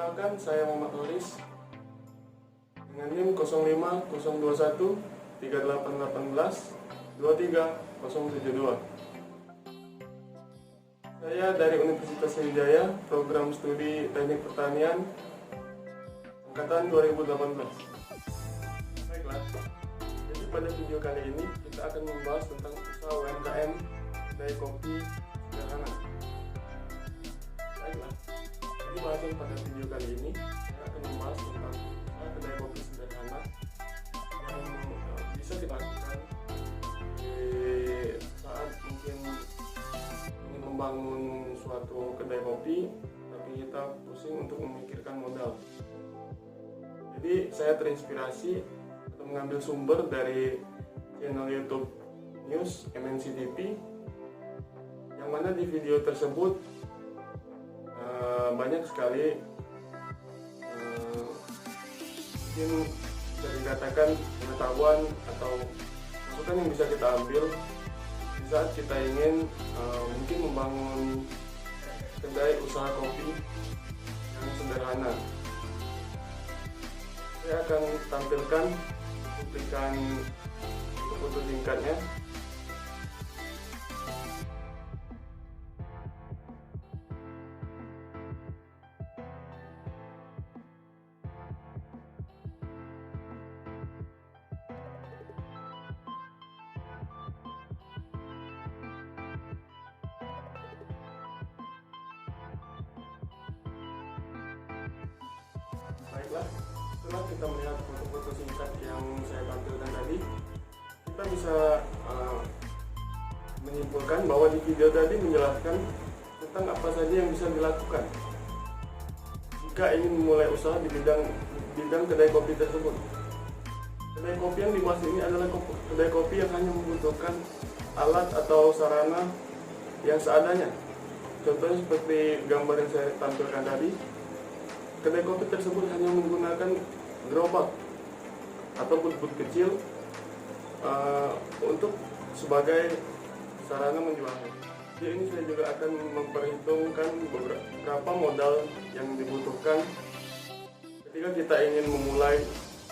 Perkenalkan, saya Muhammad Horis dengan NIM 05021 3818 23072. Saya dari Universitas Sriwijaya, program studi Teknik Pertanian angkatan 2018. Baiklah, jadi pada video kali ini kita akan membahas tentang usaha UMKM kedai kopi sederhana. Baiklah, jadi bahasan pada video kali ini saya akan membahas tentang usaha kedai kopi sederhana yang bisa kita lakukan di saat mungkin ingin membangun suatu kedai kopi tapi kita pusing untuk memikirkan modal. Jadi saya terinspirasi atau mengambil sumber dari channel YouTube News MNC TV, yang mana di video tersebut banyak sekali mungkin bisa dikatakan pengetahuan atau masukan yang bisa kita ambil di saat kita ingin mungkin membangun kedai usaha kopi yang sederhana. Saya akan tampilkan cuplikan foto singkatnya. Baiklah, setelah kita melihat foto-foto singkat yang saya tampilkan tadi, kita bisa menyimpulkan bahwa di video tadi menjelaskan tentang apa saja yang bisa dilakukan jika ingin memulai usaha di bidang kedai kopi tersebut. Kedai kopi yang dibahas ini adalah kedai kopi yang hanya membutuhkan alat atau sarana yang seadanya. Contohnya seperti gambar yang saya tampilkan tadi. Kedai kopi tersebut hanya menggunakan gerobak atau but-but kecil untuk sebagai sarana menjualnya. Jadi ini saya juga akan memperhitungkan beberapa modal yang dibutuhkan ketika kita ingin memulai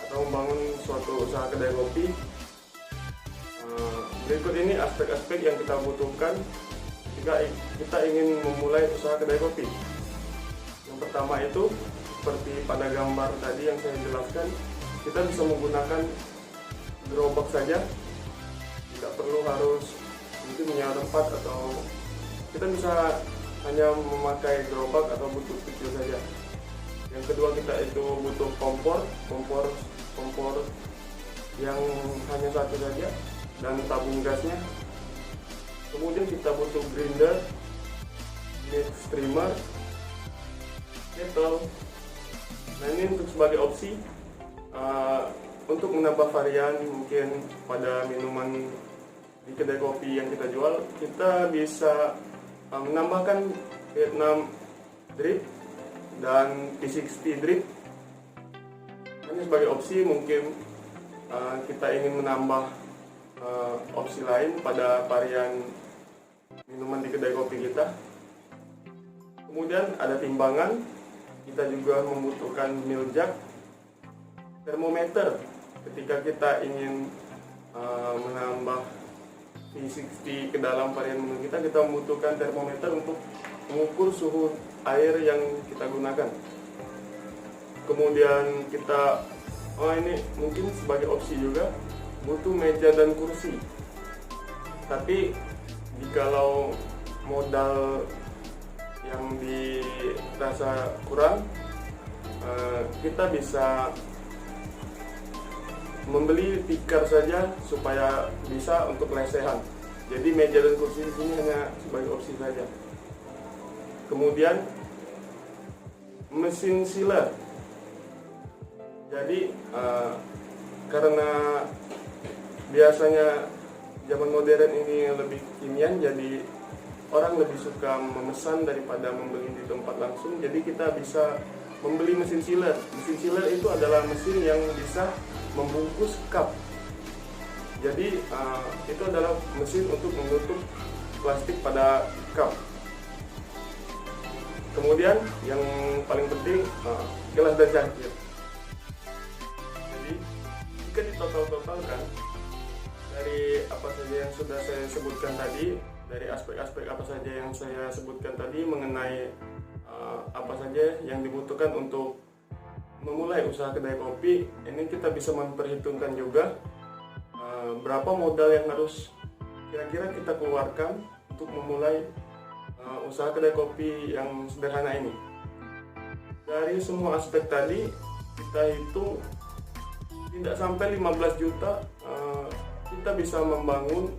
atau membangun suatu usaha kedai kopi. Berikut ini aspek-aspek yang kita butuhkan jika kita ingin memulai usaha kedai kopi. Yang pertama itu, seperti pada gambar tadi yang saya jelaskan, kita bisa menggunakan gerobak saja, tidak perlu harus mungkin menyewa tempat, atau kita bisa hanya memakai gerobak atau butut kecil saja. Yang kedua, kita itu butuh kompor yang hanya satu saja dan tabung gasnya. Kemudian kita butuh grinder, meat streamer, kettle. Nah, ini untuk sebagai opsi untuk menambah varian mungkin pada minuman di kedai kopi yang kita jual. Kita bisa menambahkan Vietnam drip dan P60 drip. Ini sebagai opsi, mungkin kita ingin menambah opsi lain pada varian minuman di kedai kopi kita. Kemudian ada timbangan. Kita juga membutuhkan milk jug, termometer ketika kita ingin menambah P60 ke dalam varian menu kita membutuhkan termometer untuk mengukur suhu air yang kita gunakan. Kemudian kita ini mungkin sebagai opsi juga butuh meja dan kursi. Tapi jikalau modal yang dirasa kurang, kita bisa membeli tikar saja supaya bisa untuk lesehan. Jadi meja dan kursi di sini hanya sebagai opsi saja. Kemudian mesin sealer. Jadi karena biasanya zaman modern ini lebih kekinian, jadi orang lebih suka memesan daripada membeli di tempat langsung. Jadi kita bisa membeli mesin sealer. Mesin sealer itu adalah mesin yang bisa membungkus cup. Jadi itu adalah mesin untuk menutup plastik pada cup. Kemudian yang paling penting kelas dan cangkir. Jadi jika ditotal-totalkan dari apa saja yang sudah saya sebutkan tadi, dari aspek-aspek apa saja yang saya sebutkan tadi mengenai apa saja yang dibutuhkan untuk memulai usaha kedai kopi, ini kita bisa memperhitungkan juga berapa modal yang harus kira-kira kita keluarkan untuk memulai usaha kedai kopi yang sederhana ini. Dari semua aspek tadi kita hitung tidak sampai 15 juta kita bisa membangun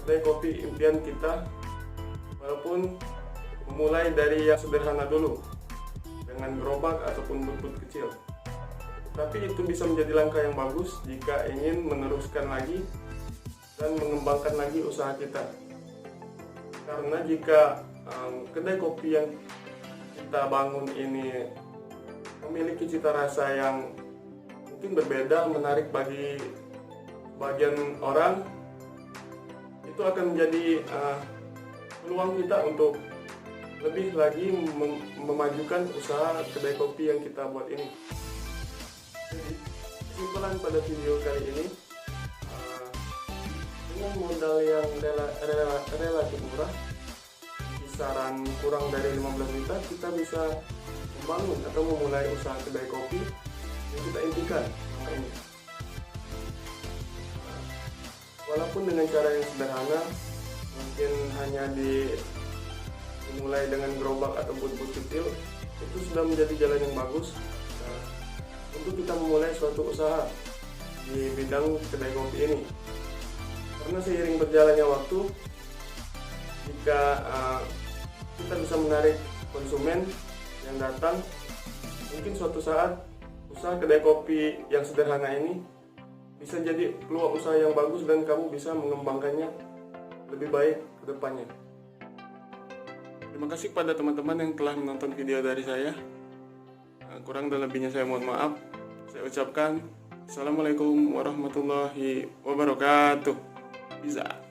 kedai kopi impian kita, walaupun memulai dari yang sederhana dulu dengan gerobak ataupun but-but kecil. Tapi itu bisa menjadi langkah yang bagus jika ingin meneruskan lagi dan mengembangkan lagi usaha kita. Karena jika kedai kopi yang kita bangun ini memiliki cita rasa yang mungkin berbeda, menarik bagi bagian orang, itu akan menjadi peluang kita untuk lebih lagi memajukan usaha kedai kopi yang kita buat ini. Jadi kesimpulan pada video kali ini, dengan modal yang relatif murah, kisaran kurang dari 15 juta, kita bisa membangun atau memulai usaha kedai kopi yang kita impikan selama ini. Walaupun dengan cara yang sederhana, mungkin hanya dimulai dengan gerobak atau but-but kecil, itu sudah menjadi jalan yang bagus untuk kita memulai suatu usaha di bidang kedai kopi ini. Karena seiring berjalannya waktu, jika kita bisa menarik konsumen yang datang, mungkin suatu saat usaha kedai kopi yang sederhana ini bisa jadi peluang usaha yang bagus dan kamu bisa mengembangkannya lebih baik ke depannya. Terima kasih kepada teman-teman yang telah menonton video dari saya. Kurang dan lebihnya saya mohon maaf. Saya ucapkan Assalamualaikum warahmatullahi wabarakatuh. Bisa.